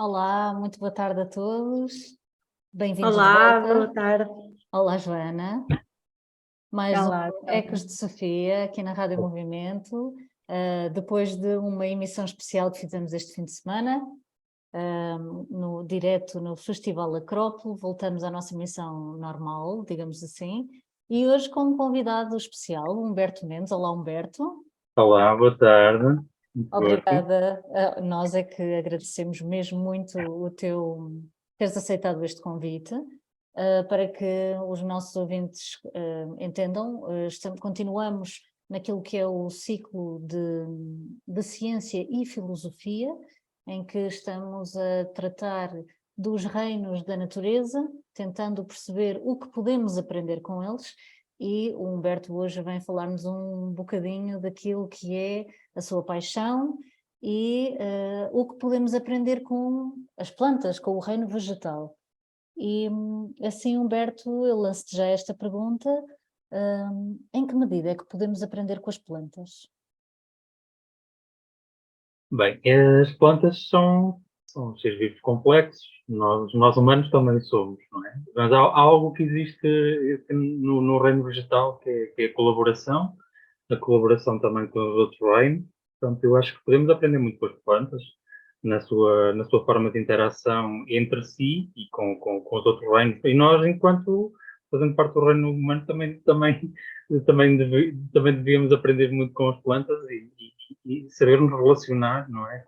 Olá, muito boa tarde a todos. Bem-vindos de Olá, volta. boa tarde. Olá, Joana. Mais um Olá. Ecos de Sofia aqui na Rádio Movimento, depois de uma emissão especial que fizemos este fim de semana, no direto no Festival Acrópole. Voltamos à nossa emissão normal, digamos assim, e hoje com um convidado especial, Humberto Mendes. Olá, Humberto. Olá, boa tarde. Muito gosto. Obrigada. Nós é que agradecemos mesmo muito teres aceitado este convite, para que os nossos ouvintes entendam. Continuamos naquilo que é o ciclo de ciência e filosofia, em que estamos a tratar dos reinos da natureza, tentando perceber o que podemos aprender com eles, e o Humberto hoje vem falar-nos um bocadinho daquilo que é a sua paixão e o que podemos aprender com as plantas, com o reino vegetal. E assim, Humberto, eu lanço-te já esta pergunta: em que medida é que podemos aprender com as plantas? Bem, as plantas são seres vivos complexos, nós humanos também somos, não é? Mas há algo que existe no reino vegetal, que é a colaboração também com os outros reinos. Portanto, eu acho que podemos aprender muito com as plantas, na sua forma de interação entre si e com os outros reinos. E nós, enquanto fazendo parte do reino humano, também devíamos aprender muito com as plantas e sabermos relacionar, não é?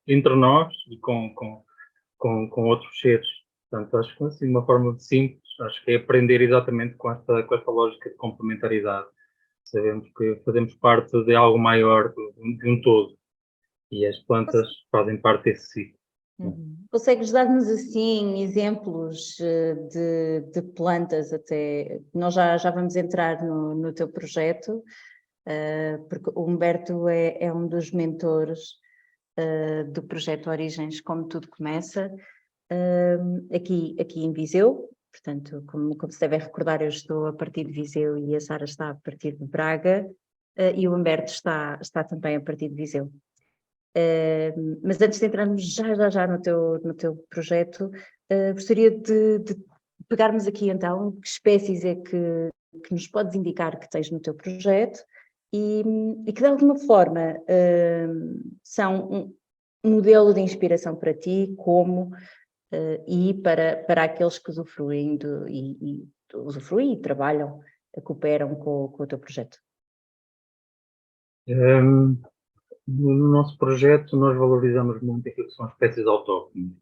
Entre nós e com outros seres. Portanto, acho que assim, uma forma simples, acho que é aprender exatamente com esta lógica de complementaridade. Sabemos que fazemos parte de algo maior, de um todo, e as plantas fazem parte desse ciclo. Consegues dar-nos assim exemplos de plantas até? Nós já vamos entrar no teu projeto, porque o Humberto é um dos mentores do projeto Origens, como tudo começa, aqui em Viseu. Portanto, como se devem recordar, eu estou a partir de Viseu e a Sara está a partir de Braga, e o Humberto está também a partir de Viseu. Mas antes de entrarmos já no teu projeto, gostaria de pegarmos aqui então que espécies é que nos podes indicar que tens no teu projeto e que de alguma forma são um modelo de inspiração para ti, e para aqueles que usufruem e trabalham, cooperam com o teu projeto. No nosso projeto, nós valorizamos muito aquilo que são as espécies autóctones.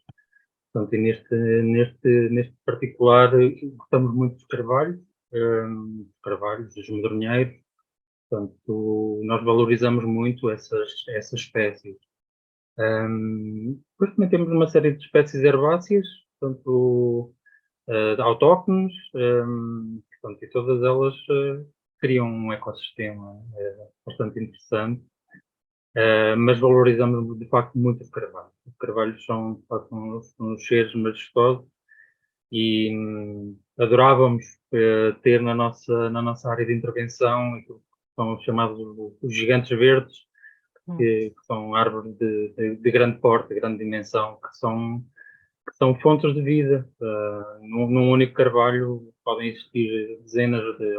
Portanto, e neste particular, gostamos muito dos carvalhos, dos medronheiros. Portanto, nós valorizamos muito essas espécies. Depois também temos uma série de espécies herbáceas, portanto, autóctones, portanto, e todas elas criam um ecossistema bastante interessante. Mas valorizamos de facto muito os carvalhos. Os carvalhos são de facto uns seres majestosos e adorávamos ter na nossa área de intervenção aquilo que são chamados os gigantes verdes, que são árvores de grande porte, de grande dimensão, que são fontes de vida. Num único carvalho podem existir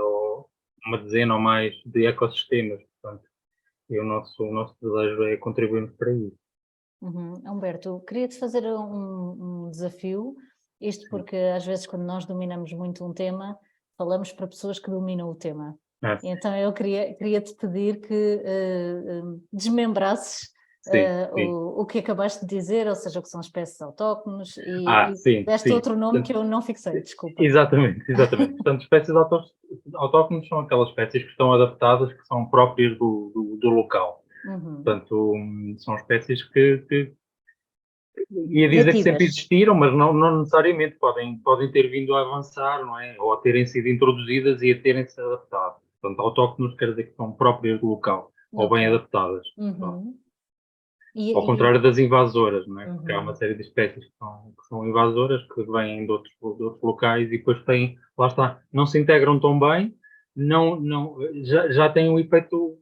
ou uma dezena ou mais de ecossistemas. Portanto, e o nosso desejo é contribuirmos para isso. Humberto, queria-te fazer um desafio, isto porque às vezes quando nós dominamos muito um tema, falamos para pessoas que dominam o tema. Então eu queria-te pedir que desmembrasses o que acabaste de dizer, ou seja, o que são espécies autóctones e deste outro nome que eu não fixei, desculpa. Exatamente. Portanto, espécies autóctones são aquelas espécies que estão adaptadas, que são próprias do local. Portanto, são espécies que ia dizer que sempre existiram, mas não necessariamente podem ter vindo a avançar, não é? Ou a terem sido introduzidas e a terem se adaptado. Portanto, autóctonos quer dizer que são próprias do local, ou bem adaptadas. Ao contrário das invasoras, não é? Porque há uma série de espécies que são invasoras, que vêm de outros locais e depois lá está, não se integram tão bem, já tem um efeito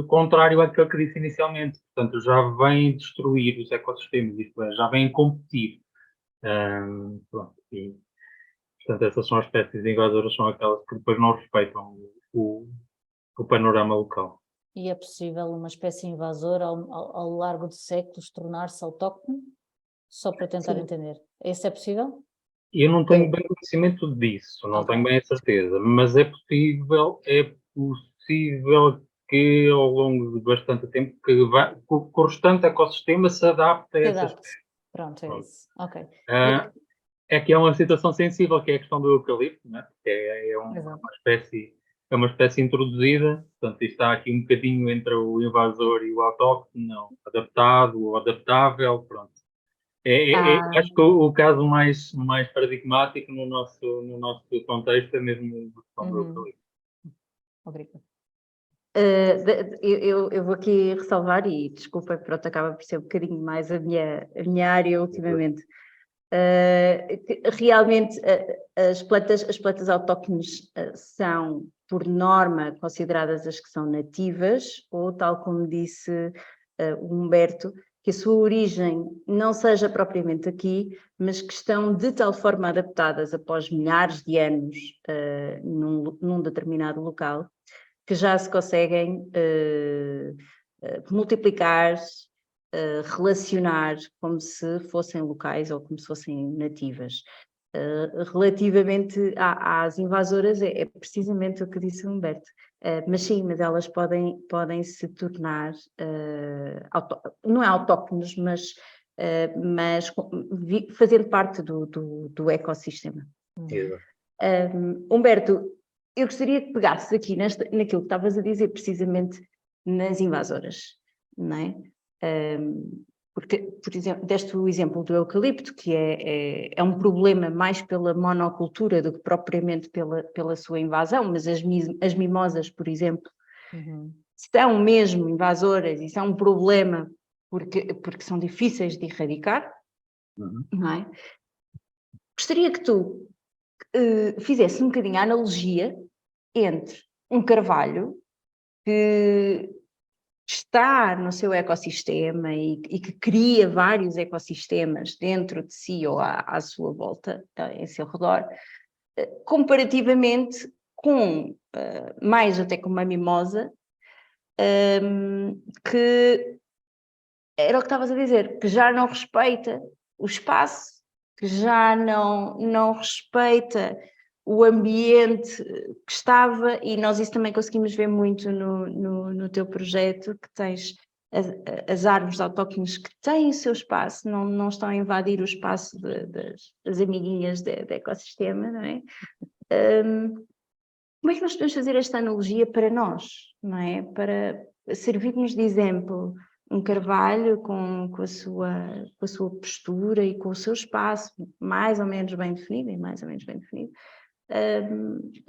contrário àquele que disse inicialmente. Portanto, já vem destruir os ecossistemas, isto é, já vem competir. Pronto, e, portanto, essas são as espécies invasoras, são aquelas que depois não respeitam o panorama local. E é possível uma espécie invasora ao largo de séculos tornar-se autóctone? Só para tentar Sim. entender. Isso é possível? Eu não tenho bem conhecimento disso, não Ok. tenho bem a certeza, mas é possível que ao longo de bastante tempo que o restante ecossistema se adapte a essas Exato. Pronto, é Pronto. isso. Ok. É que é uma situação sensível, que é a questão do eucalipto, né? Que Exato. é uma espécie introduzida, portanto, isto está aqui um bocadinho entre o invasor e o autóctone, não, adaptado ou adaptável, pronto. Acho que o caso mais paradigmático no nosso contexto é mesmo a questão do eucalipto. Obrigada. Eu vou aqui ressalvar, e desculpa, pronto, acaba por ser um bocadinho mais a minha área ultimamente. Realmente as plantas autóctones são, por norma, consideradas as que são nativas, ou tal como disse o Humberto, que a sua origem não seja propriamente aqui, mas que estão de tal forma adaptadas após milhares de anos num determinado local, que já se conseguem multiplicar, relacionar como se fossem locais ou como se fossem nativas. Relativamente às invasoras, é precisamente o que disse o Humberto. Mas sim, mas elas podem se tornar, não é autóctones, mas fazendo parte do ecossistema. Exato. Humberto, eu gostaria que pegasse aqui naquilo que estavas a dizer, precisamente nas invasoras, não é? Porque, por exemplo, deste o exemplo do eucalipto, que é um problema mais pela monocultura do que propriamente pela sua invasão, mas as mimosas, por exemplo, são mesmo invasoras e são um problema porque são difíceis de erradicar, não é? Gostaria que tu fizesse um bocadinho a analogia entre um carvalho que está no seu ecossistema e que cria vários ecossistemas dentro de si ou à sua volta, em seu redor, comparativamente com, mais até com uma mimosa, que era o que estavas a dizer, que já não respeita o espaço, que já não respeita o ambiente que estava, e nós isso também conseguimos ver muito no teu projeto, que tens as árvores autóctones que têm o seu espaço, não estão a invadir o espaço das amiguinhas do ecossistema, não é? Como é que nós podemos fazer esta analogia para nós, não é? Para servirmos de exemplo um carvalho com a sua postura e com o seu espaço mais ou menos bem definido,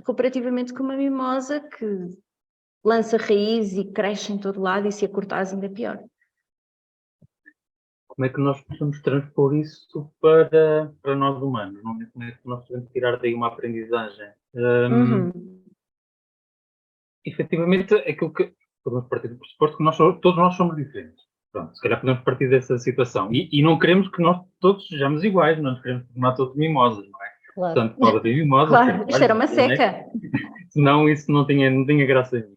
comparativamente com uma mimosa que lança raiz e cresce em todo lado, e se a cortares ainda pior. Como é que nós podemos transpor isso para nós humanos? Não é? Como é que nós podemos tirar daí uma aprendizagem? Efetivamente, aquilo que podemos partir do pressuposto que todos nós somos diferentes. Pronto, se calhar podemos partir dessa situação. E não queremos que nós todos sejamos iguais, não nos queremos tornar todos mimosas, não é? Claro. Portanto, pode haver mimosas. Claro, isto era uma seca. Senão isso não tinha graça nenhuma.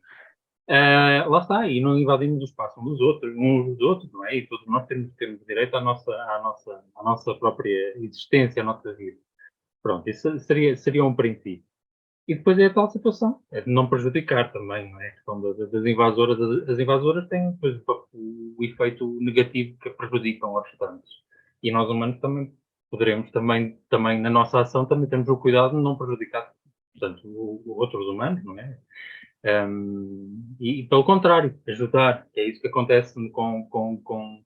Lá está, e não invadimos o espaço uns dos outros, não é? E todos nós temos direito à nossa própria existência, à nossa vida. Pronto, isso seria um princípio. E depois é a tal situação, é de não prejudicar também, não é? A questão das invasoras. As invasoras têm depois o efeito negativo que prejudicam aos restantes. E nós humanos também poderemos, também na nossa ação, também temos o cuidado de não prejudicar, portanto, outros humanos, não é? E pelo contrário, ajudar, que é isso que acontece com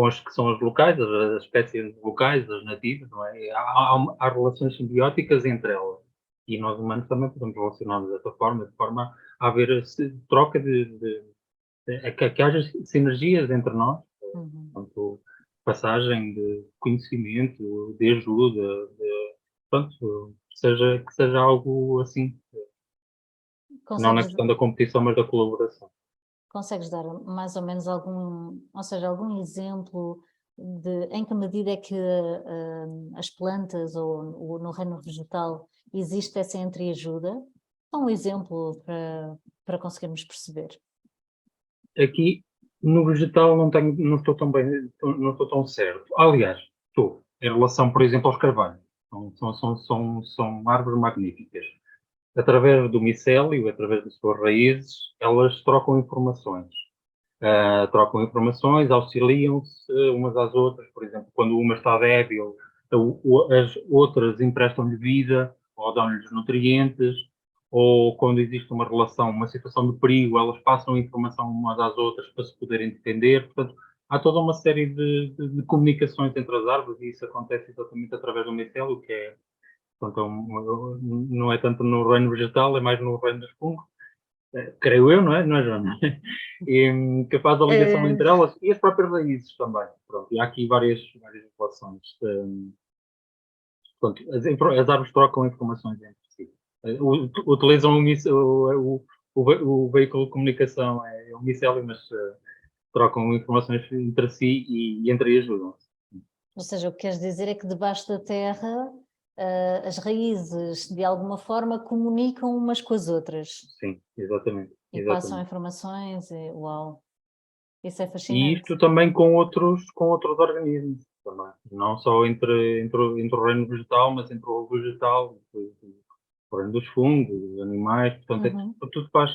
as que são as locais, as espécies locais, as nativas, não é? Há relações simbióticas entre elas. E nós humanos também podemos relacionar-nos dessa forma, de forma a haver troca que haja sinergias entre nós, portanto, passagem de conhecimento, de ajuda, pronto, que seja algo assim. não na Consegues, questão da competição, mas da colaboração. consegues dar mais ou menos algum, ou seja, algum exemplo de em que medida é que as plantas ou no reino vegetal existe essa entreajuda? Só um exemplo para conseguirmos perceber. Aqui, no vegetal, não estou tão bem, não estou tão certo. Aliás, estou, em relação, por exemplo, aos carvalhos. São árvores magníficas. Através do micélio, através das suas raízes, elas trocam informações. Auxiliam-se umas às outras. Por exemplo, quando uma está débil, as outras emprestam-lhe vida ou dão-lhes nutrientes, ou quando existe uma relação, uma situação de perigo, elas passam informação umas às outras para se poderem defender. Portanto, há toda uma série de comunicações entre as árvores e isso acontece exatamente através do micélio, que é, portanto, não é tanto no reino vegetal, é mais no reino dos fungos. Creio eu, não é, Joana? E, que faz a ligação Eh, entre elas e as próprias raízes também. Pronto, e há aqui várias relações. Pronto, as árvores trocam informações entre si. Utilizam o veículo de comunicação, é o micélio, mas trocam informações entre si e entre si ajudam-se. Ou seja, o que queres dizer é que debaixo da terra, as raízes de alguma forma comunicam umas com as outras Sim, exatamente. e passam Exatamente. informações. Uau, isso é E fascinante. isto também com outros organismos também. Não só entre o reino vegetal, mas entre o vegetal, o reino dos fungos, dos animais. Portanto, Uhum, tudo faz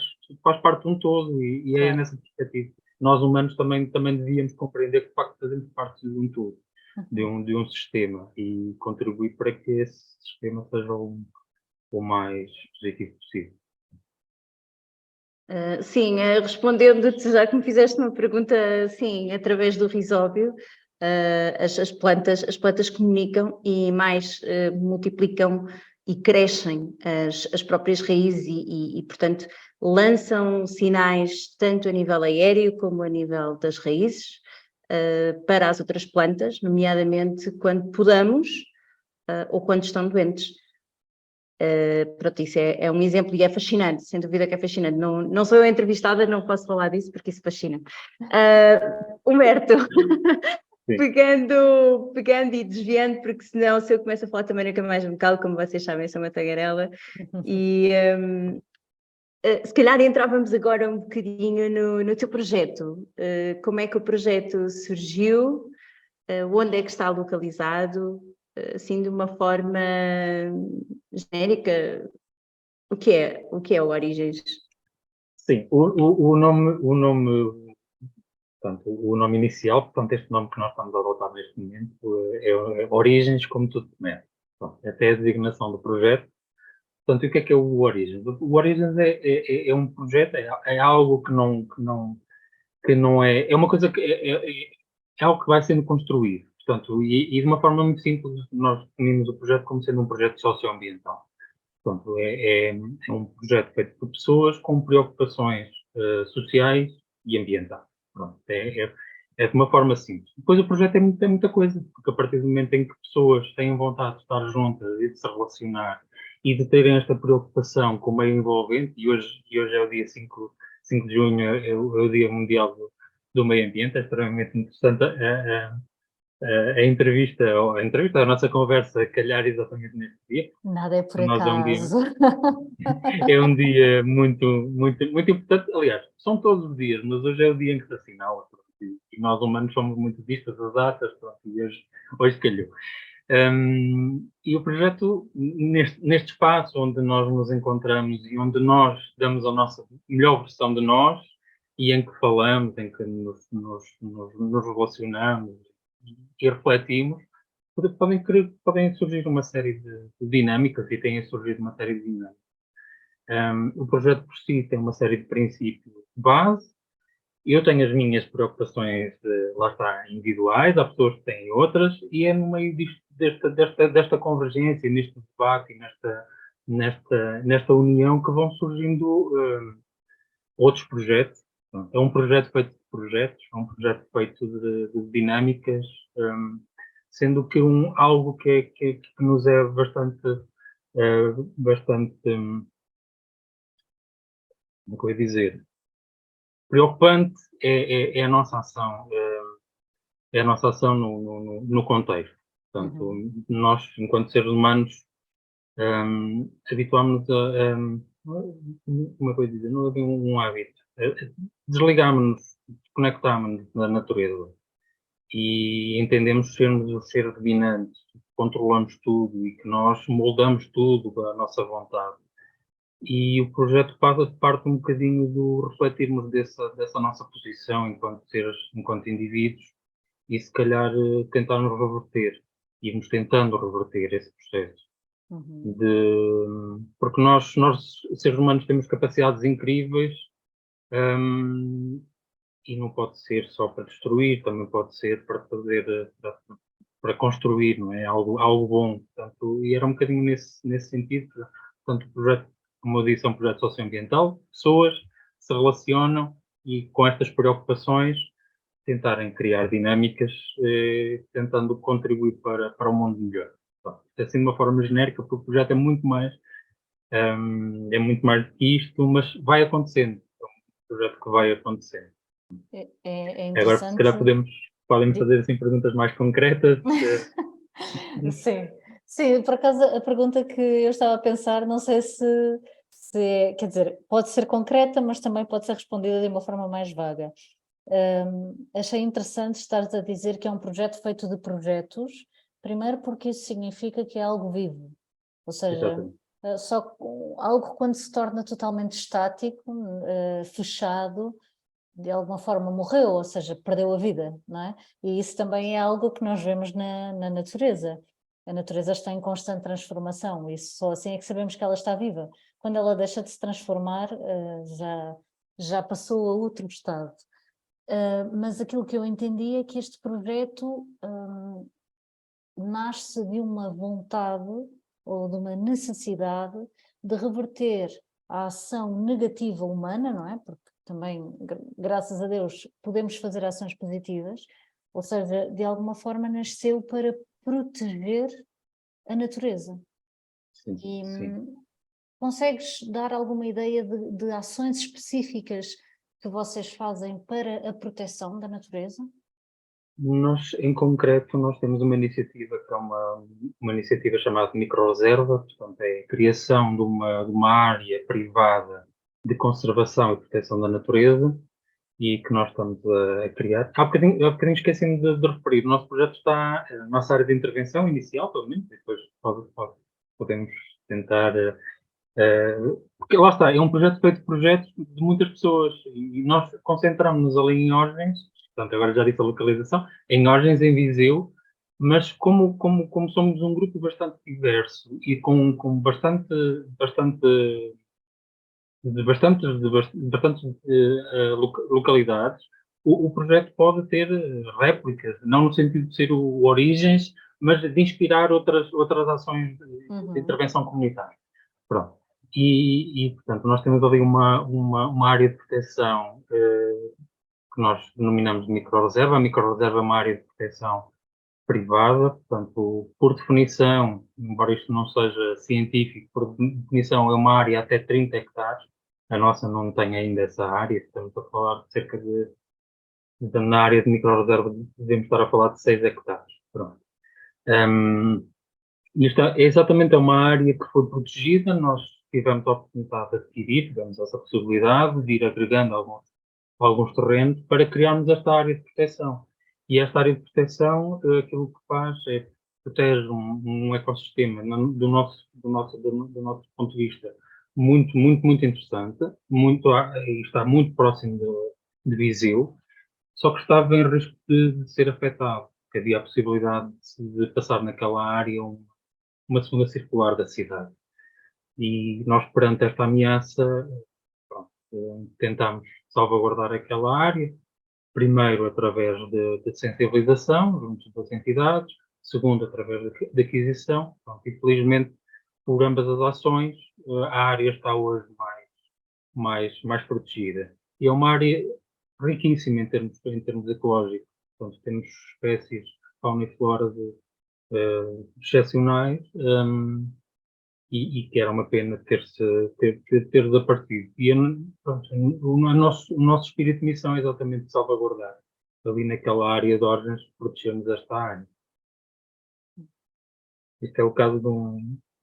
parte de um todo e é claro. nessa perspectiva. Nós humanos também devíamos compreender que de facto fazemos parte de um todo, Uhum. de um sistema e contribuir para que esse sistema seja o mais positivo possível. Sim, respondendo-te, já que me fizeste uma pergunta, sim, através do risóbio, as plantas comunicam e mais multiplicam e crescem as próprias raízes portanto, lançam sinais tanto a nível aéreo como a nível das raízes para as outras plantas, nomeadamente quando podamos ou quando estão doentes. Pronto, isso é um exemplo e é fascinante, sem dúvida que é fascinante. Não sou eu entrevistada, não posso falar disso porque isso fascina. Humberto, pegando e desviando, porque senão se eu começo a falar também nunca mais me calo, como vocês sabem, sou uma tagarela. E se calhar entrávamos agora um bocadinho no teu projeto. Como é que o projeto surgiu? Onde é que está localizado? Assim, de uma forma genérica, o que é o Origens? Sim, portanto, o nome inicial, portanto, este nome que nós estamos a adotar neste momento é Origens como tudo começa. Até a designação do projeto. Portanto, o que é o Origens? O Origens é um projeto, é algo que não é uma coisa que é algo que vai sendo construído. Portanto, e de uma forma muito simples, nós definimos o projeto como sendo um projeto socioambiental. Portanto, é um projeto feito por pessoas com preocupações sociais e ambientais. Pronto, é de uma forma simples. Depois o projeto é muita coisa, porque a partir do momento em que pessoas têm vontade de estar juntas e de se relacionar e de terem esta preocupação com o meio envolvente, e hoje é o dia 5 de junho, é o Dia Mundial do Meio Ambiente, é extremamente interessante a nossa conversa calhar exatamente neste dia. Nada é por Nós acaso. é um dia muito, muito, muito importante. Aliás, são todos os dias, mas hoje é o dia em que se assinala. Pronto, e nós humanos somos muito vistos das datas, pronto, e hoje calhou. E o projeto, neste espaço onde nós nos encontramos e onde nós damos a nossa melhor versão de nós e em que falamos, em que nos relacionamos e refletimos, podem surgir uma série de dinâmicas e têm surgido uma série de dinâmicas. O projeto por si tem uma série de princípios base. Eu tenho as minhas preocupações, lá está, individuais, há pessoas que têm outras, e é no meio desta convergência, neste debate e nesta união que vão surgindo outros projetos. É um projeto feito de projetos, é um projeto feito de dinâmicas, sendo que algo que nos é bastante como é que eu ia dizer? Preocupante é a nossa ação, é a nossa ação no contexto. Portanto, nós, enquanto seres humanos, habituámos-nos como é que eu ia dizer? Não é bem um hábito. Desligámos-nos, desconectámos-nos da natureza e entendemos sermos os seres dominantes, que controlamos tudo e que nós moldamos tudo à nossa vontade. E o projeto parte um bocadinho do refletirmos dessa nossa posição enquanto seres, enquanto indivíduos, e se calhar tentarmos reverter, irmos tentando reverter esse processo. Porque nós, seres humanos, temos capacidades incríveis, e não pode ser só para destruir, também pode ser para fazer, para construir, não é? Algo bom. Portanto, e era um bocadinho nesse sentido. Portanto, o projeto, como eu disse, é um projeto socioambiental, pessoas se relacionam e com estas preocupações tentarem criar dinâmicas, tentando contribuir para um mundo melhor. Assim, de uma forma genérica, porque o projeto é muito mais do que isto, mas vai acontecendo. É um projeto que vai acontecendo. É Agora, se calhar, interessante. podem fazer assim perguntas mais concretas. Sim, sim, por acaso a pergunta que eu estava a pensar, não sei se quer dizer, pode ser concreta, mas também pode ser respondida de uma forma mais vaga. Achei interessante estares a dizer que é um projeto feito de projetos, primeiro porque isso significa que é algo vivo, ou seja, Exatamente. só algo quando se torna totalmente estático, fechado, de alguma forma morreu, ou seja, perdeu a vida, não é? E isso também é algo que nós vemos na natureza. A natureza está em constante transformação e só assim é que sabemos que ela está viva. Quando ela deixa de se transformar, já passou a outro estado. Mas aquilo que eu entendi é que este projeto nasce de uma vontade ou de uma necessidade de reverter a ação negativa humana, não é? Porque também, graças a Deus, podemos fazer ações positivas, ou seja, de alguma forma nasceu para proteger a natureza. Sim, E sim. consegues dar alguma ideia de ações específicas que vocês fazem para a proteção da natureza? Nós, em concreto, nós temos uma iniciativa que é uma iniciativa chamada Microreserva, portanto, é a criação de uma área privada de conservação e proteção da natureza e que nós estamos a criar. Há bocadinho esqueci-me de referir, o nosso projeto está, a nossa área de intervenção inicial, pelo menos, e depois podemos tentar, porque lá está, é um projeto feito de projetos de muitas pessoas e nós concentramos-nos ali em Orgens, portanto, agora já disse a localização, em Orgens, em Viseu, mas como somos um grupo bastante diverso e com bastantes localidades, o projeto pode ter réplicas, não no sentido de ser o Origens, mas de inspirar outras ações de intervenção comunitária. Pronto. Portanto, nós temos ali uma área de proteção que nós denominamos de microreserva. A microreserva é uma área de proteção privada, portanto, por definição, embora isto não seja científico, por definição é uma área até 30 hectares. A nossa não tem ainda essa área, estamos a falar de cerca na área de microreserva, devemos estar a falar de 6 hectares. Pronto. Isto é exatamente uma área que foi protegida, nós tivemos a oportunidade de adquirir, tivemos essa possibilidade de ir agregando alguns terrenos para criarmos esta área de proteção. E esta área de proteção, aquilo que faz é protege um ecossistema do nosso ponto de vista muito, muito, muito interessante, e está muito próximo de Viseu, só que estava em risco de ser afetado, porque havia a possibilidade de passar naquela área uma segunda circular da cidade. E nós, perante esta ameaça, pronto, tentámos salvaguardar aquela área, primeiro através de sensibilização junto das entidades, segundo através de aquisição, pronto, e felizmente por ambas as ações a área está hoje mais protegida. E é uma área riquíssima em termos ecológicos, portanto temos espécies fauna e flora excepcionais, e que era uma pena ter desaparecido. E pronto, o nosso espírito de missão é exatamente salvaguardar ali naquela área de órgãos, protegermos esta área. Isto é o caso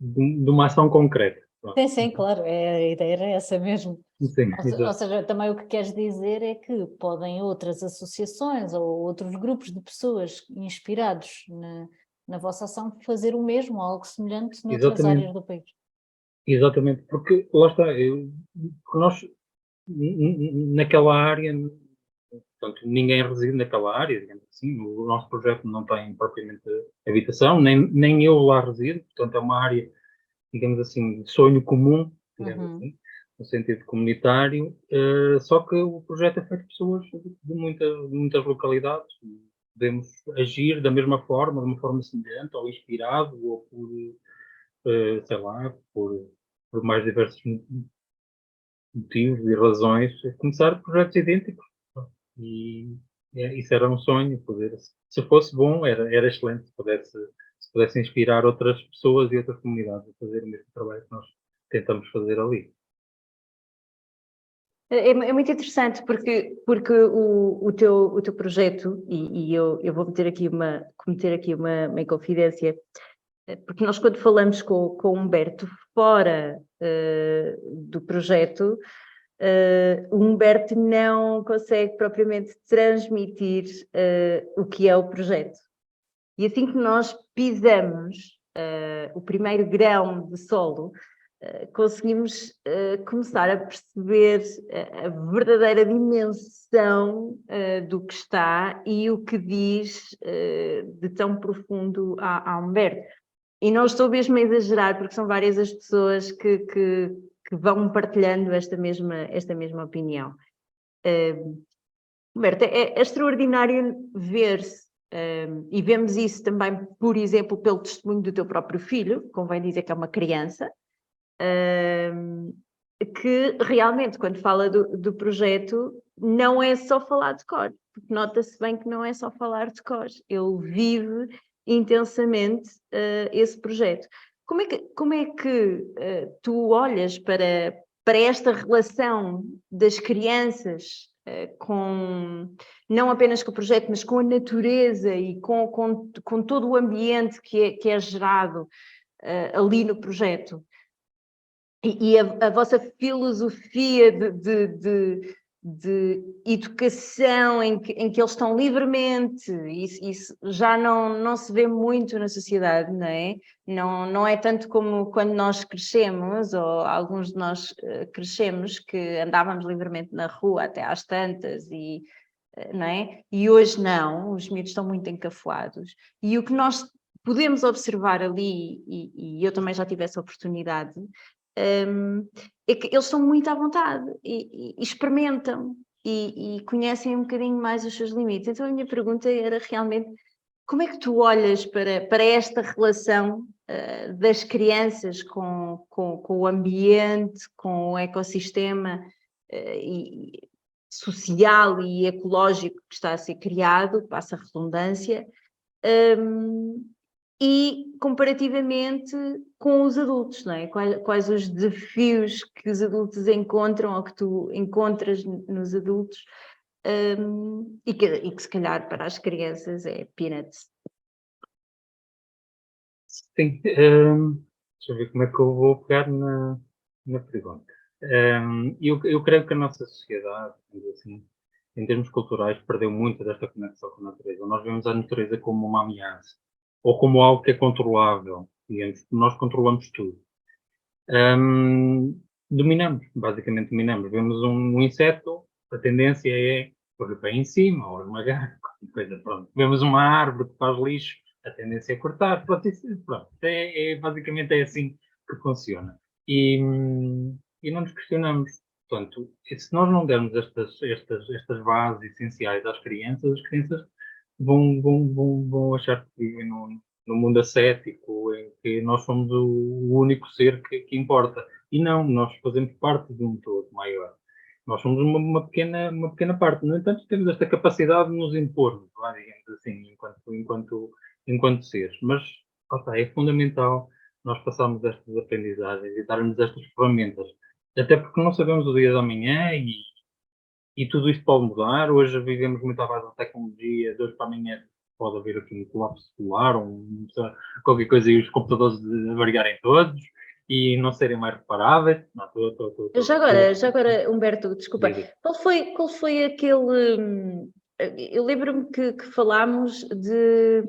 de uma ação concreta. Pronto. Sim, claro, a ideia era essa mesmo. Sim, Ou exato. seja, também o que queres dizer é que podem outras associações ou outros grupos de pessoas inspirados na vossa ação fazer o mesmo, algo semelhante noutras Exatamente. áreas do país. Exatamente, porque lá está, porque nós naquela área, portanto, ninguém reside naquela área, digamos assim, o nosso projeto não tem propriamente habitação, nem eu lá resido, portanto é uma área, digamos assim, de sonho comum, digamos assim, no sentido comunitário, só que o projeto é feito de pessoas de muitas localidades, podemos agir da mesma forma, de uma forma semelhante, ou inspirado, ou por, sei lá, por mais diversos motivos e razões, começar projetos idênticos. E isso era um sonho, poder, se fosse bom, era excelente, se pudesse inspirar outras pessoas e outras comunidades a fazer o mesmo trabalho que nós tentamos fazer ali. É muito interessante porque o teu projeto, e eu vou cometer aqui uma inconfidência, porque nós quando falamos com o Humberto fora do projeto, o Humberto não consegue propriamente transmitir o que é o projeto. E assim que nós pisamos o primeiro grão de solo, conseguimos começar a perceber a verdadeira dimensão do que está e o que diz de tão profundo a Humberto. E não estou mesmo a exagerar, porque são várias as pessoas que vão partilhando esta mesma opinião. Humberto, é extraordinário ver-se, e vemos isso também, por exemplo, pelo testemunho do teu próprio filho, convém dizer que é uma criança, que realmente, quando fala do projeto, não é só falar de cor, porque nota-se bem que não é só falar de cor, ele vive intensamente esse projeto. Como é que tu olhas para esta relação das crianças não apenas com o projeto, mas com a natureza e com todo o ambiente que é gerado ali no projeto? E a vossa filosofia de educação em que eles estão livremente, isso já não se vê muito na sociedade, não é? Não é tanto como quando nós crescemos, ou alguns de nós crescemos, que andávamos livremente na rua até às tantas, não é? E hoje não, os miúdos estão muito encafuados. E o que nós podemos observar ali, e eu também já tive essa oportunidade, é que eles estão muito à vontade e experimentam e conhecem um bocadinho mais os seus limites. Então a minha pergunta era realmente como é que tu olhas para esta relação das crianças com o ambiente, com o ecossistema social e ecológico que está a ser criado, passa a redundância, e comparativamente com os adultos, não é? Quais os desafios que os adultos encontram ou que tu encontras nos adultos, e que se calhar para as crianças é peanuts. Sim, deixa eu ver como é que eu vou pegar na pergunta. Eu creio que a nossa sociedade, assim, em termos culturais, perdeu muito desta conexão com a natureza. Nós vemos a natureza como uma ameaça, ou como algo que é controlável, digamos, nós controlamos tudo. Basicamente dominamos. Vemos um inseto, a tendência é pôr o pé em cima, ou esmagar, qualquer coisa, pronto. Vemos uma árvore que faz lixo, a tendência é cortar, pronto, basicamente é assim que funciona. E não nos questionamos. Portanto, se nós não dermos estas bases essenciais às crianças, as crianças vão achar que vivem no mundo ascético, em que nós somos o único ser que importa. E não, nós fazemos parte de um todo maior. Nós somos uma pequena parte. No entanto, temos esta capacidade de nos impor, digamos assim, enquanto seres. Mas é fundamental nós passarmos estas aprendizagens e darmos estas ferramentas. Até porque não sabemos o dia de amanhã e tudo isto pode mudar. Hoje vivemos muito à base da tecnologia, de hoje para amanhã pode haver aqui um colapso solar, qualquer coisa e os computadores variarem todos e não serem mais reparáveis. Não, Já agora, Humberto, desculpa, qual foi aquele... Eu lembro-me que falámos de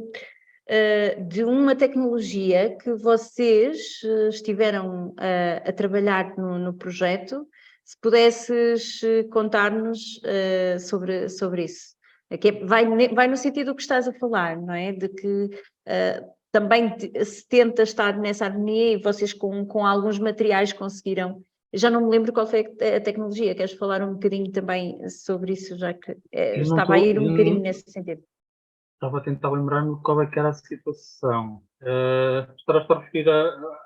uma tecnologia que vocês estiveram a trabalhar no projeto. Se pudesses contar-nos sobre isso. Vai no sentido que estás a falar, não é? De que também se tenta estar nessa harmonia e vocês com alguns materiais conseguiram. Já não me lembro qual foi a tecnologia. Queres falar um bocadinho também sobre isso, já que estava a ir um bocadinho nesse sentido? Estava a tentar lembrar-me qual é que era a situação. Estarás a referir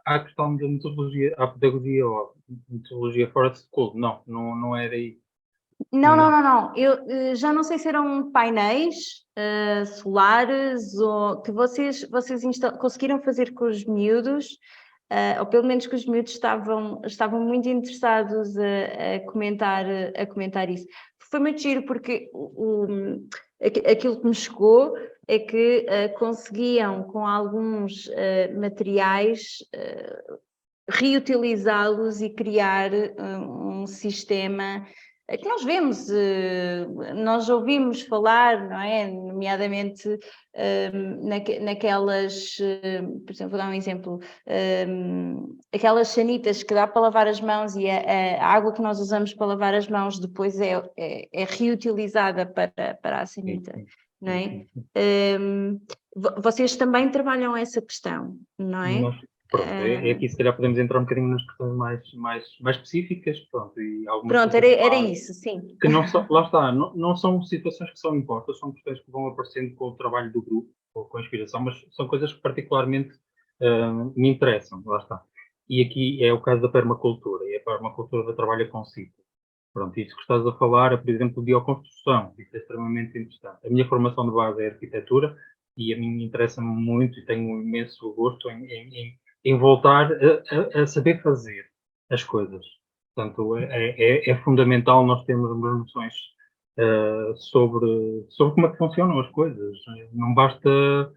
à questão da metodologia, à pedagogia ou metodologia fora de school? Não era aí. Não. Eu já não sei se eram painéis solares ou que vocês conseguiram fazer com os miúdos, ou pelo menos que os miúdos estavam muito interessados a comentar isso. Foi muito giro porque aquilo que me chegou é que conseguiam com alguns materiais reutilizá-los e criar um sistema que nós vemos, nós ouvimos falar, não é? Nomeadamente naquelas, por exemplo, vou dar um exemplo, aquelas sanitas que dá para lavar as mãos e a água que nós usamos para lavar as mãos depois é reutilizada para a sanita, não é? Vocês também trabalham essa questão, não é? Pronto, é aqui se calhar podemos entrar um bocadinho nas questões mais específicas, pronto, e algumas pronto, era isso, sim. Que não são, lá está, não são situações que são impostas, são questões que vão aparecendo com o trabalho do grupo, ou com a inspiração, mas são coisas que particularmente me interessam, lá está. E aqui é o caso da permacultura, e a permacultura trabalha com ciclo. Pronto, isso que estás a falar é, por exemplo, bioconstrução, isso é extremamente interessante. A minha formação de base é arquitetura, e a mim interessa-me muito e tenho um imenso gosto em voltar a saber fazer as coisas. Portanto, é fundamental nós termos umas noções sobre como é que funcionam as coisas. Não basta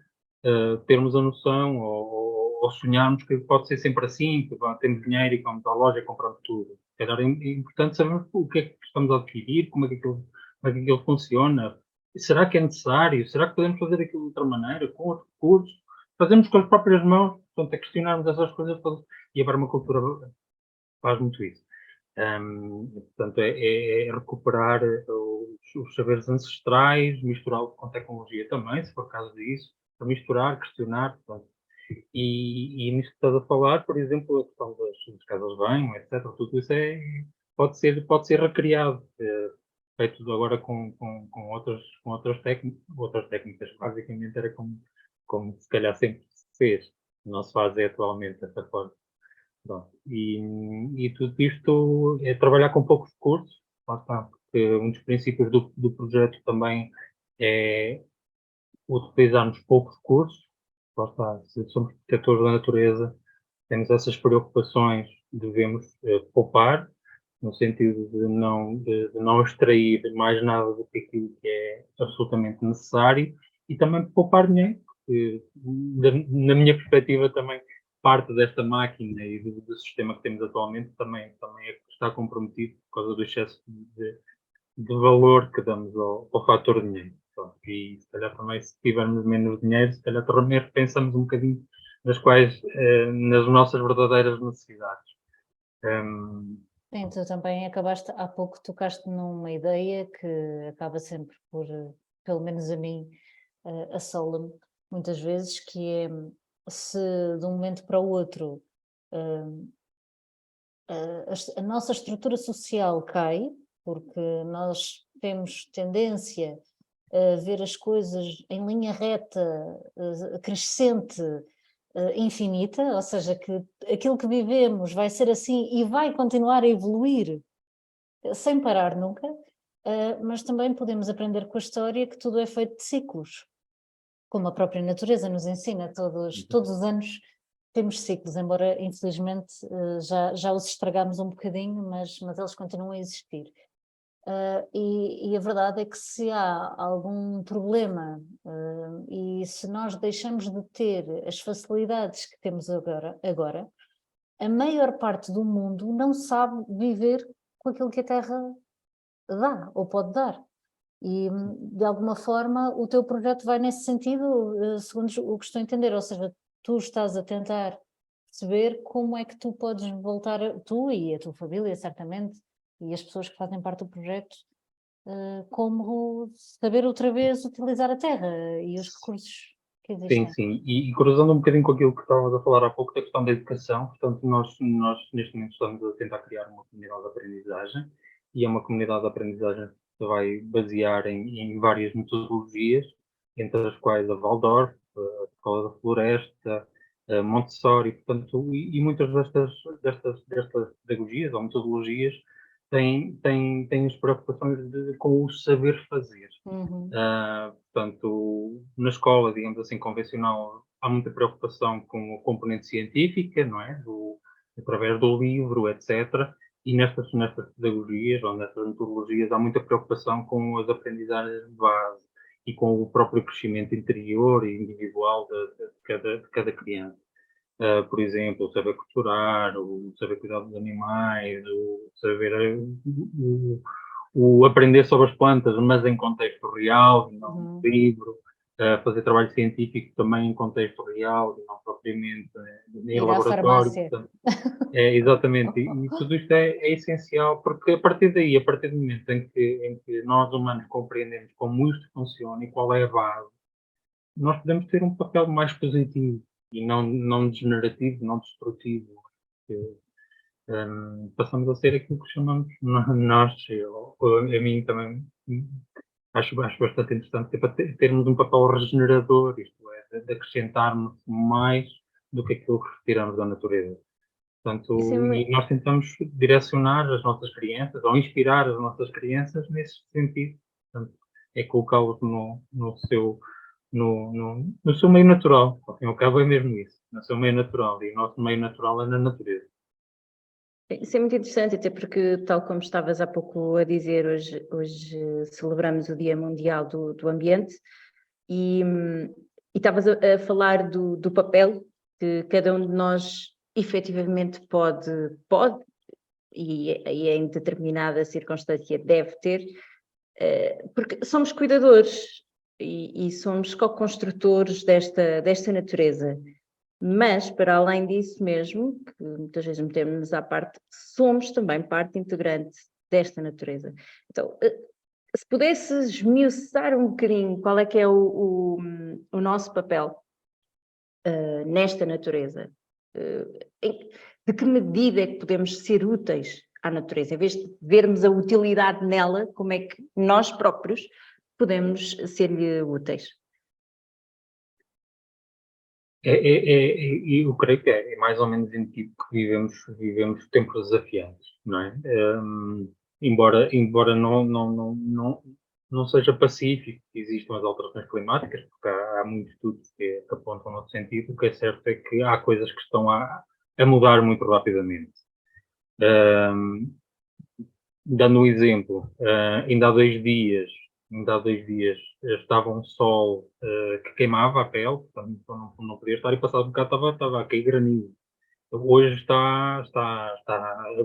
termos a noção ou sonharmos que pode ser sempre assim, que temos dinheiro e vamos à loja e compramos tudo. É importante sabermos o que é que estamos a adquirir, como é que aquilo funciona. Será que é necessário? Será que podemos fazer aquilo de outra maneira, com outros recursos? Fazemos com as próprias mãos, portanto, é questionarmos essas coisas todas. E a permacultura faz muito isso. Portanto, é recuperar os saberes ancestrais, misturá-los com tecnologia também, se for caso disso, para misturar, questionar. Portanto. E nisso que estás a falar, por exemplo, a questão das casas de banho, etc., tudo isso pode ser recriado, feito agora com outras técnicas. Basicamente era como se calhar sempre se fez, não se faz atualmente dessa forma. Pronto. E tudo isto é trabalhar com poucos recursos, lá está, porque um dos princípios do projeto também é utilizarmos poucos recursos, lá está, se somos protetores da natureza, temos essas preocupações, devemos poupar, no sentido de não extrair mais nada do que aquilo que é absolutamente necessário e também poupar dinheiro, porque na minha perspectiva também parte desta máquina e do sistema que temos atualmente também está comprometido por causa do excesso de valor que damos ao fator dinheiro. E se calhar também se tivermos menos dinheiro, se calhar também repensamos um bocadinho nas nossas verdadeiras necessidades. Sim, tu também acabaste, há pouco tocaste numa ideia que acaba sempre por, pelo menos a mim, assola-me muitas vezes, que é se de um momento para o outro a nossa estrutura social cai, porque nós temos tendência a ver as coisas em linha reta, crescente, infinita, ou seja, que aquilo que vivemos vai ser assim e vai continuar a evoluir sem parar nunca, mas também podemos aprender com a história que tudo é feito de ciclos, como a própria natureza nos ensina, todos os anos temos ciclos, embora infelizmente já os estragamos um bocadinho, mas eles continuam a existir. E a verdade é que se há algum problema e se nós deixamos de ter as facilidades que temos agora, a maior parte do mundo não sabe viver com aquilo que a Terra dá ou pode dar. E de alguma forma o teu projeto vai nesse sentido, segundo o que estou a entender, ou seja, tu estás a tentar perceber como é que tu podes voltar, tu e a tua família, certamente, e as pessoas que fazem parte do projeto, como saber outra vez utilizar a terra e os recursos que Sim, existem. sim. E cruzando um bocadinho com aquilo que estávamos a falar há pouco, da questão da educação, portanto, nós neste momento estamos a tentar criar uma comunidade de aprendizagem, e é uma comunidade de aprendizagem que se vai basear em várias metodologias, entre as quais a Waldorf, a Escola da Floresta, a Montessori, portanto, e muitas destas pedagogias ou metodologias têm as preocupações com o saber fazer. Uhum. Portanto, na escola, digamos assim, convencional, há muita preocupação com a componente científica, não é? Através do livro, etc. E nestas pedagogias ou nestas metodologias há muita preocupação com as aprendizagens de base e com o próprio crescimento interior e individual de cada criança. Por exemplo, o saber costurar, o saber cuidar dos animais, o saber o aprender sobre as plantas, mas em contexto real, não no livro, fazer trabalho científico também em contexto real, não propriamente em Ir à laboratório. farmácia. Portanto, exatamente, e tudo isto é essencial, porque a partir daí, a partir do momento em que nós humanos compreendemos como isto funciona e qual é a base, nós podemos ter um papel mais positivo e não degenerativo, não destrutivo. Passamos a ser aquilo que chamamos nós, a mim também acho bastante interessante, para termos um papel regenerador, isto é, de acrescentarmos mais do que aquilo que retiramos da natureza. Isso é Portanto, muito, e nós tentamos direcionar as nossas crianças, ou inspirar as nossas crianças nesse sentido. Portanto, é colocá-los no seu meio natural. Ao fim e ao cabo é mesmo isso, no seu meio natural. E o nosso meio natural é na natureza. isso é muito interessante, até porque, tal como estavas há pouco a dizer, hoje celebramos o Dia Mundial do Ambiente e estavas a falar do papel que cada um de nós efetivamente pode e em determinada circunstância deve ter, porque somos cuidadores e somos co-construtores desta natureza. Mas, para além disso mesmo, que muitas vezes metemos à parte, somos também parte integrante desta natureza. Então, se pudesses esmiuçar um bocadinho qual é que é o nosso papel nesta natureza, de que medida é que podemos ser úteis à natureza, em vez de vermos a utilidade nela, como é que nós próprios podemos ser-lhe úteis? Eu creio que é mais ou menos indicativo que vivemos tempos desafiantes, não é? Embora não seja pacífico que existam as alterações climáticas, porque há muitos estudos que apontam no sentido, o que é certo é que há coisas que estão a mudar muito rapidamente. Dando um exemplo, ainda há 2 dias estava um sol que queimava a pele, portanto não podia estar, e passado um bocado estava a cair granizo. Hoje está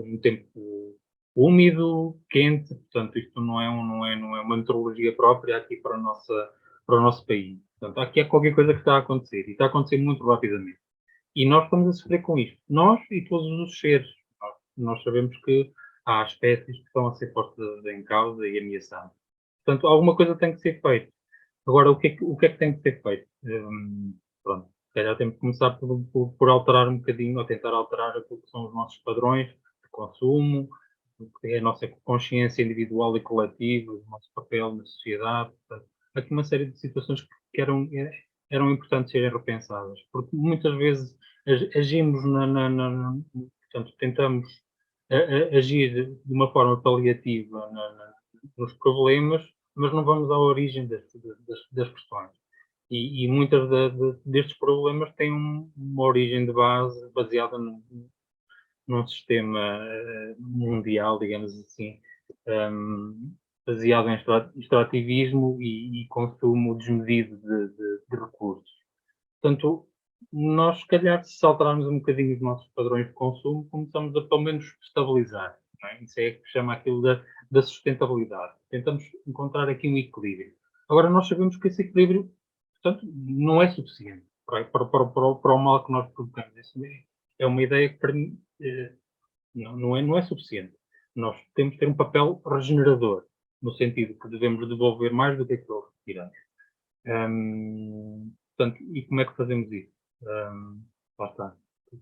um tempo úmido, quente, portanto isto não é uma meteorologia própria aqui para o nosso país. Portanto, aqui é qualquer coisa que está a acontecer, e está a acontecer muito rapidamente. E nós estamos a sofrer com isto, nós e todos os seres. Nós sabemos que há espécies que estão a ser postas em causa e ameaçadas. Portanto, alguma coisa tem que ser feita. Agora, o que é que tem que ser feito? Pronto, se calhar temos que começar por alterar um bocadinho, ou tentar alterar aquilo que são os nossos padrões de consumo, o que é a nossa consciência individual e coletiva, o nosso papel na sociedade. Portanto, há aqui uma série de situações que eram importantes serem repensadas, porque muitas vezes agimos portanto, tentamos agir de uma forma paliativa nos problemas, mas não vamos à origem das questões. E muitas destes problemas têm uma origem de base baseada num sistema mundial, digamos assim, baseado em extrativismo e consumo desmedido de recursos. Portanto, nós, se calhar, se alterarmos um bocadinho os nossos padrões de consumo, começamos a, pelo menos, estabilizar. Não é? Isso é que chama aquilo da sustentabilidade. Tentamos encontrar aqui um equilíbrio. Agora, nós sabemos que esse equilíbrio, portanto, não é suficiente para o mal que nós provocamos. Isso é uma ideia que, para mim, não é suficiente. Nós temos que ter um papel regenerador, no sentido que devemos devolver mais do que aquilo que retiramos. Portanto, e como é que fazemos isso? Lá está.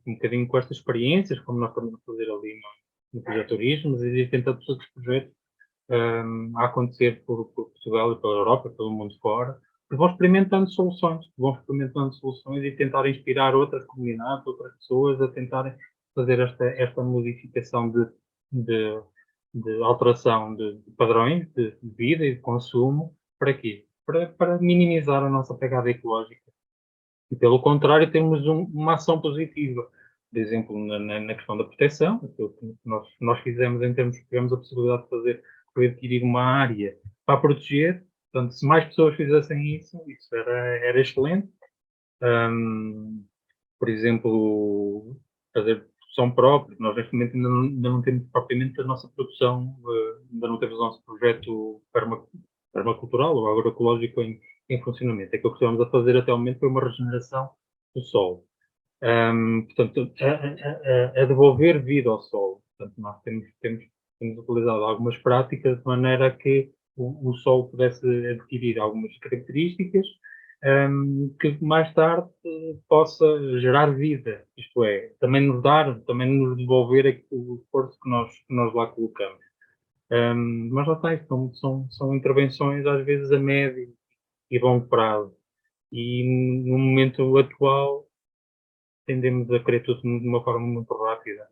Um bocadinho com estas experiências, como nós estamos a fazer ali no projeto Turismo, mas existem tantos outros projetos a acontecer por Portugal e pela Europa, pelo mundo fora, que vão experimentando soluções, e tentar inspirar outras comunidades, outras pessoas a tentarem fazer esta modificação de, de alteração de padrões de vida e de consumo. Para quê? Para minimizar a nossa pegada ecológica. E, pelo contrário, temos uma ação positiva. Por exemplo, na questão da proteção, aquilo que nós fizemos em termos, tivemos a possibilidade de fazer, foi adquirir uma área para proteger. Portanto, se mais pessoas fizessem isso era excelente. Por exemplo, fazer produção própria. Nós, neste momento, ainda não temos propriamente a nossa produção, ainda não temos o nosso projeto permacultural ou agroecológico em funcionamento. Aquilo que estamos a fazer até o momento foi uma regeneração do solo. Portanto, a devolver vida ao solo. Portanto, nós temos utilizado algumas práticas de maneira que o solo pudesse adquirir algumas características que mais tarde possa gerar vida. Isto é, também nos devolver o esforço que nós lá colocamos. Mas lá está, são intervenções às vezes a médio e longo prazo. E no momento atual tendemos a querer tudo de uma forma muito rápida.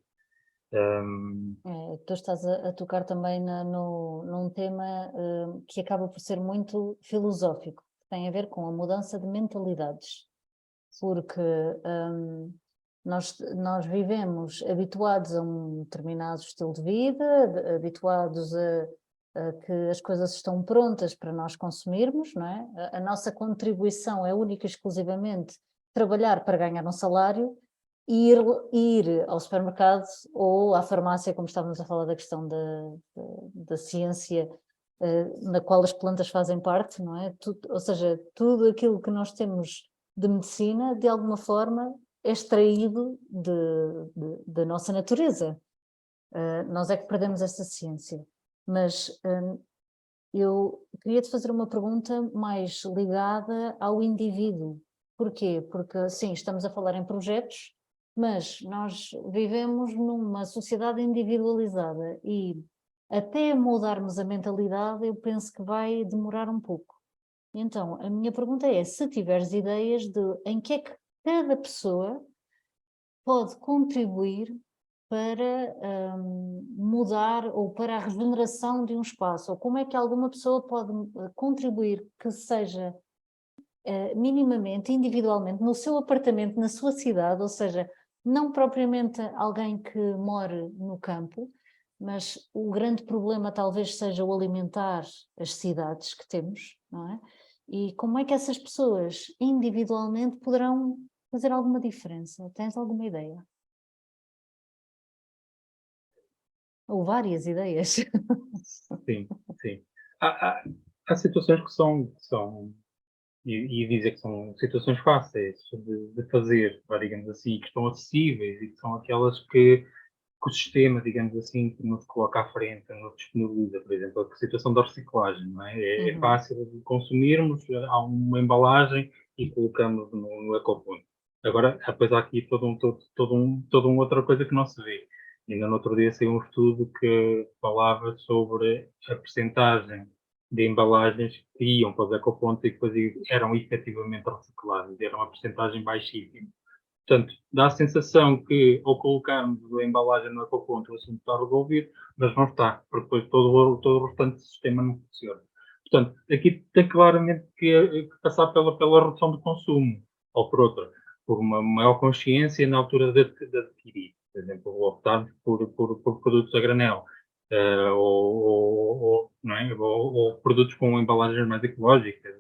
Tu estás a tocar também num tema que acaba por ser muito filosófico, que tem a ver com a mudança de mentalidades, porque nós vivemos habituados a um determinado estilo de vida, habituados a que as coisas estão prontas para nós consumirmos, não é? A nossa contribuição é única e exclusivamente trabalhar para ganhar um salário e ir ao supermercado ou à farmácia, como estávamos a falar da questão da ciência, na qual as plantas fazem parte, não é? Ou seja, tudo aquilo que nós temos de medicina, de alguma forma, é extraído da nossa natureza. Nós é que perdemos essa ciência. Mas eu queria te fazer uma pergunta mais ligada ao indivíduo. Porquê? Porque, sim, estamos a falar em projetos, mas nós vivemos numa sociedade individualizada e até mudarmos a mentalidade, eu penso que vai demorar um pouco. Então, a minha pergunta é, se tiveres ideias de em que é que cada pessoa pode contribuir para mudar ou para a regeneração de um espaço, ou como é que alguma pessoa pode contribuir que seja minimamente, individualmente, no seu apartamento, na sua cidade, ou seja, não propriamente alguém que more no campo, mas o grande problema talvez seja o alimentar as cidades que temos, não é? E como é que essas pessoas individualmente poderão fazer alguma diferença? Tens alguma ideia? Ou várias ideias? Sim, sim. Há situações que são e dizer que são situações fáceis de fazer, digamos assim, que estão acessíveis e que são aquelas que o sistema, digamos assim, que nos coloca à frente, nos disponibiliza. Por exemplo, a situação da reciclagem, não é? É fácil de consumirmos, há uma embalagem e colocamos no ecoponto. Agora, depois há aqui toda uma outra coisa que não se vê. Ainda no outro dia saiu um estudo que falava sobre a percentagem de embalagens que iam para os ecopontos e que depois eram efetivamente recicladas. Era uma percentagem baixíssima. Portanto, dá a sensação que, ao colocarmos a embalagem no ecoponto, o assunto está resolvido, mas não está, porque depois todo o restante do sistema não funciona. Portanto, aqui tem claramente que passar pela redução do consumo, ou por outra, por uma maior consciência na altura de adquirir. Por exemplo, optar por produtos a granel, não é? Ou produtos com embalagens mais ecológicas,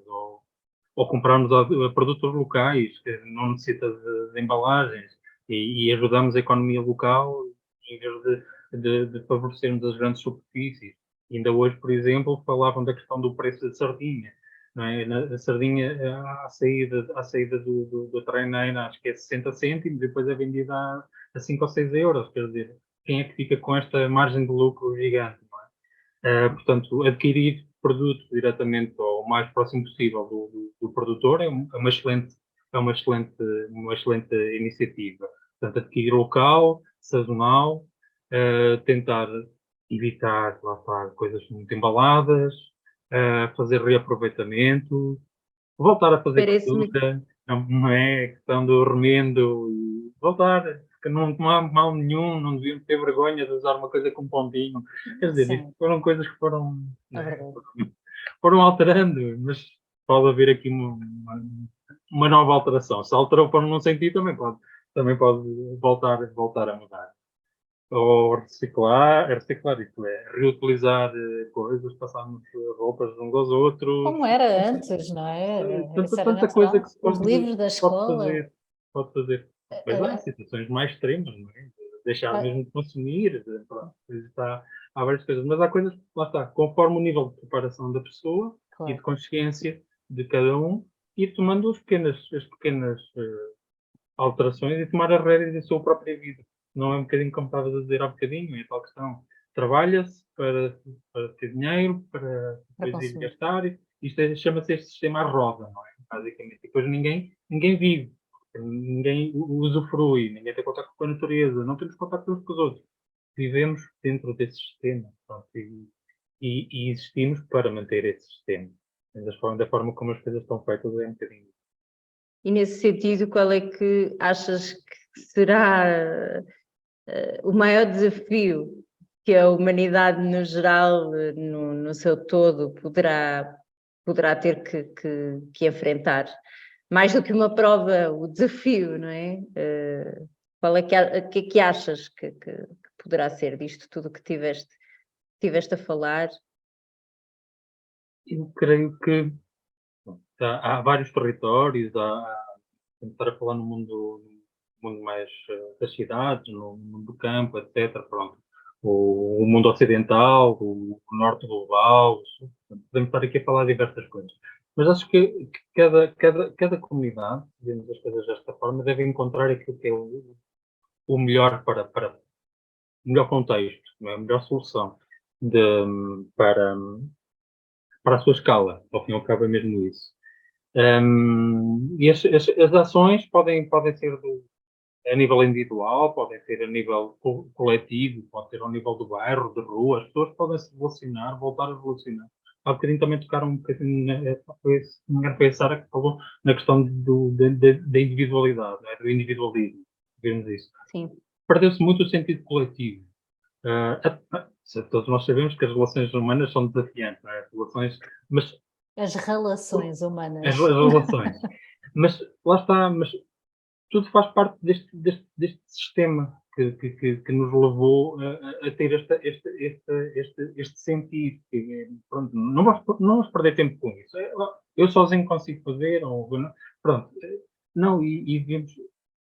ou comprarmos produtos locais que não necessitam de embalagens e ajudamos a economia local em vez de favorecermos as grandes superfícies. Ainda hoje, por exemplo, falavam da questão do preço da sardinha. Não é? A sardinha, à saída do treineiro, acho que é 60 cêntimos, e depois é vendida a 5 ou 6 euros. Quer dizer, quem é que fica com esta margem de lucro gigante? Portanto, adquirir produtos diretamente ou o mais próximo possível do produtor é uma excelente iniciativa. Portanto, adquirir local, sazonal, tentar evitar, lá está, coisas muito embaladas, fazer reaproveitamento, voltar a fazer Parece-me cultura, não é questão do remendo e voltar, que não há mal nenhum, não devíamos ter vergonha de usar uma coisa com pontinho. Quer dizer, isto Sim, foram coisas que foram, é né, verdade. foram alterando, mas pode haver aqui uma nova alteração. Se alterou para não sentir, também pode voltar a mudar. Ou reciclar, isto é, reutilizar coisas, passarmos roupas uns aos outros. Como era antes, não é? Isso era Tanta coisa natural. que se Os livros da pode escola. fazer. Pode fazer. Pois há eh, situações mais extremas, não é? De deixar eh, mesmo de consumir, pronto, há várias coisas. Mas há coisas, lá está, conforme o nível de preparação da pessoa e de claro. consciência de cada um, ir tomando as pequenas alterações e tomar as rédeas da sua própria vida. Não é um bocadinho como estavas a dizer há bocadinho, é tal questão. Trabalha-se para ter dinheiro, para Para depois ir consumir. gastar. Chama-se este sistema à roda, não é? Basicamente. E depois ninguém vive, ninguém usufrui, ninguém tem contato com a natureza, não temos contato uns com os outros. Vivemos dentro desse sistema, pronto, e existimos para manter esse sistema. Da forma como as coisas estão feitas é um bocadinho. E nesse sentido, qual é que achas que será o maior desafio que a humanidade no geral, no seu todo, poderá ter que enfrentar? Mais do que uma prova, o desafio, não é? Qual é que é que achas que poderá ser disto tudo que tiveste a falar? Eu creio que há vários territórios, vamos estar a falar no mundo mais das cidades, no mundo do campo, etc. Pronto. O mundo ocidental, o norte global, o sul. Podemos estar aqui a falar de diversas coisas. Mas acho que cada comunidade, vemos as coisas desta forma, deve encontrar aquilo que é o melhor para o melhor contexto, a melhor solução para, para a sua escala. Ao fim e ao cabo é mesmo isso. E as ações podem ser a nível individual, podem ser a nível coletivo, pode ser ao nível do bairro, de rua, as pessoas podem se relacionar, voltar a relacionar. Há bocadinho também tocaram um bocadinho, se não me engano, foi a Sara que falou na questão da individualidade, não é? Do individualismo, vemos isso. Sim. Perdeu-se muito o sentido coletivo. Todos nós sabemos que as relações humanas são desafiantes, não é? Mas As relações as humanas. relações. Mas lá está, mas tudo faz parte deste sistema que nos levou a ter este sentido. Pronto, não vamos perder tempo com isso. Eu sozinho consigo fazer, pronto. Não, e vemos,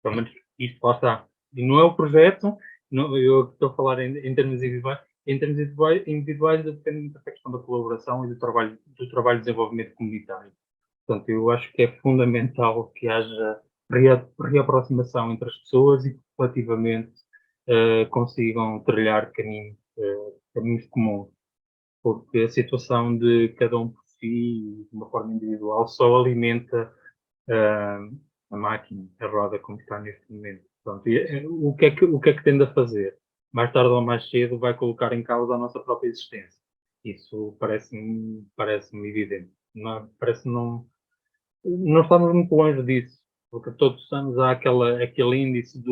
pelo menos isto lá está. E não é o projeto, não, eu estou a falar em termos individuais. Em termos individuais depende muito da questão da colaboração e do trabalho de desenvolvimento comunitário. Portanto, eu acho que é fundamental que haja reaproximação entre as pessoas e que coletivamente consigam trilhar caminhos comuns, porque a situação de cada um por si, de uma forma individual, só alimenta eh, a máquina, a roda como está neste momento. Pronto, e, o que é que tende a fazer? Mais tarde ou mais cedo vai colocar em causa a nossa própria existência. Isso parece-me evidente. Parece não estamos muito longe disso, porque todos os anos há aquele índice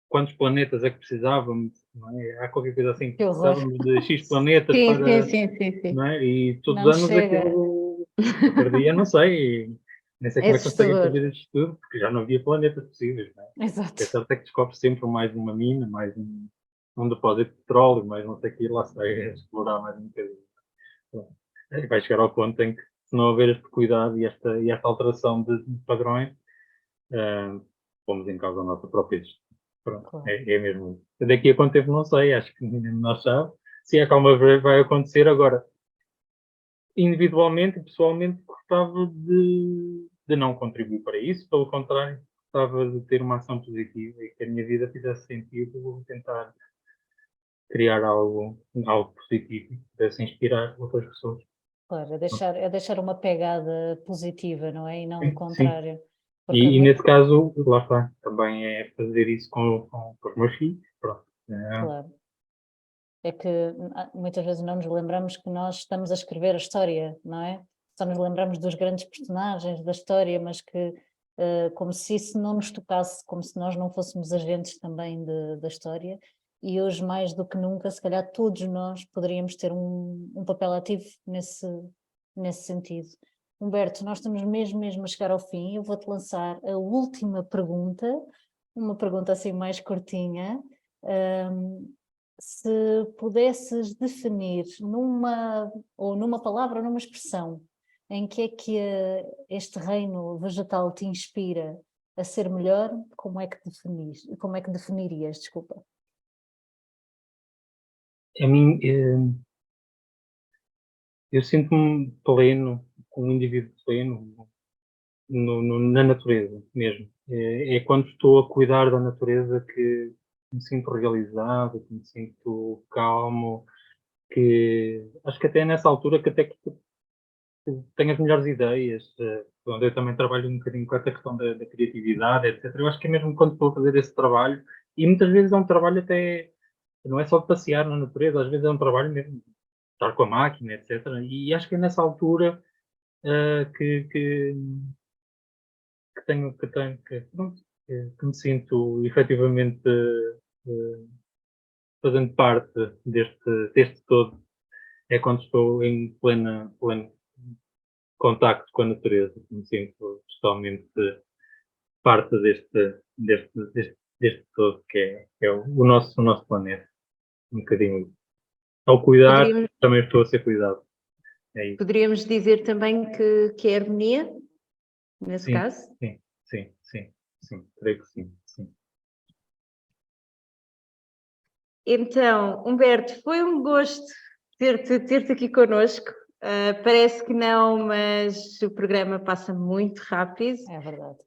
quantos planetas é que precisávamos, não é? Há qualquer coisa assim, Que horror. precisávamos de X planetas Sim, para, sim. não é? E todos Não os anos chega. aquilo, qualquer dia, não sei, nem sei É como é que conseguem assustador. fazer isto tudo, porque já não havia planetas possíveis, não é? Exato. É certo é que descobre sempre mais uma mina, mais um depósito de petróleo, mais não sei o que, lá se vai explorar mais um bocadinho. Pronto. E vai chegar ao ponto em que, se não houver este cuidado e esta alteração de padrões, pomos em causa a nossa própria existência. Pronto, Claro. é mesmo. Daqui a quanto tempo não sei, acho que ninguém de nós sabe. Se é que alguma vez vai acontecer agora. Individualmente e pessoalmente gostava de não contribuir para isso, pelo contrário, gostava de ter uma ação positiva e que a minha vida fizesse sentido, tentar criar algo positivo que pudesse inspirar outras pessoas. Claro, é deixar uma pegada positiva, não é? E não o Sim, sim. contrário. Porque E nesse caso, lá está, também é fazer isso com os meus filhos. Pronto. claro. É que muitas vezes não nos lembramos que nós estamos a escrever a história, não é? Só nos lembramos dos grandes personagens da história, mas que como se isso não nos tocasse, como se nós não fôssemos agentes também da história. E hoje, mais do que nunca, se calhar todos nós poderíamos ter um papel ativo nesse sentido. Humberto, nós estamos mesmo a chegar ao fim. Eu vou-te lançar a última pergunta, uma pergunta assim mais curtinha. Se pudesses definir numa palavra ou numa expressão, em que é que este reino vegetal te inspira a ser melhor, como é que definirias, desculpa? A mim, eu sinto-me pleno, um indivíduo pleno na natureza mesmo. É quando estou a cuidar da natureza que me sinto realizado, que me sinto calmo, que acho que até é nessa altura que tenho as melhores ideias. Onde eu também trabalho um bocadinho com essa questão da criatividade, etc. Eu acho que é mesmo quando estou a fazer esse trabalho, e muitas vezes é um trabalho até, não é só de passear na natureza, às vezes é um trabalho mesmo de estar com a máquina, etc. E acho que é nessa altura pronto, que me sinto efetivamente fazendo parte deste todo. É quando estou em pleno contacto com a natureza, que me sinto totalmente parte deste todo, que é o nosso planeta. Um bocadinho. Ao cuidar, Poderíamos, também estou a ser cuidado. É isso. poderíamos dizer também que é harmonia, nesse Sim, caso. sim. Creio que sim. Então, Humberto, foi um gosto ter-te aqui connosco. Parece que não, mas o programa passa muito rápido. É verdade.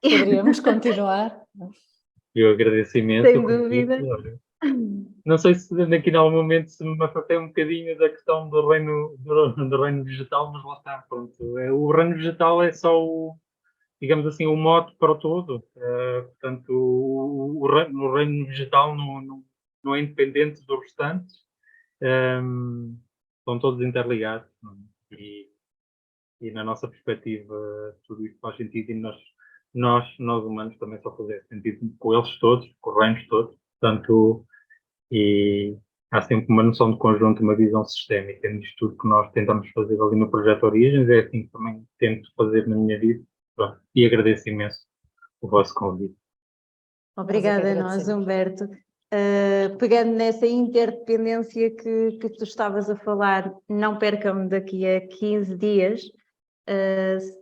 Poderíamos continuar. E eu agradeço imenso Sem o convite. dúvida. Olha, não sei se daqui a algum momento se me afastei um bocadinho da questão do reino vegetal, mas lá está, pronto. O reino vegetal é só digamos assim, o mote para o todo. Portanto, o reino vegetal não é independente dos restantes. Estão todos interligados. E na nossa perspectiva, tudo isto faz sentido e nós humanos também só fazemos sentido com eles todos, com os reinos todos. Portanto, e há sempre uma noção de conjunto, uma visão sistémica nisto tudo que nós tentamos fazer ali no Projeto Origens, é assim que também tento fazer na minha vida. Pronto, e agradeço imenso o vosso convite. Obrigada a nós, Humberto. Pegando nessa interdependência que tu estavas a falar, não percam daqui a 15 dias,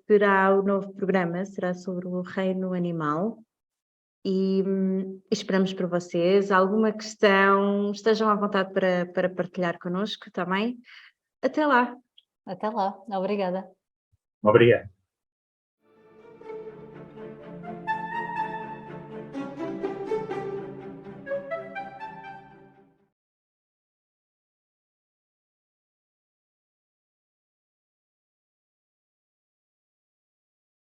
será o novo programa, será sobre o reino animal. E esperamos por vocês. Alguma questão, estejam à vontade para partilhar connosco também. Até lá. Até lá. Obrigada. Obrigado.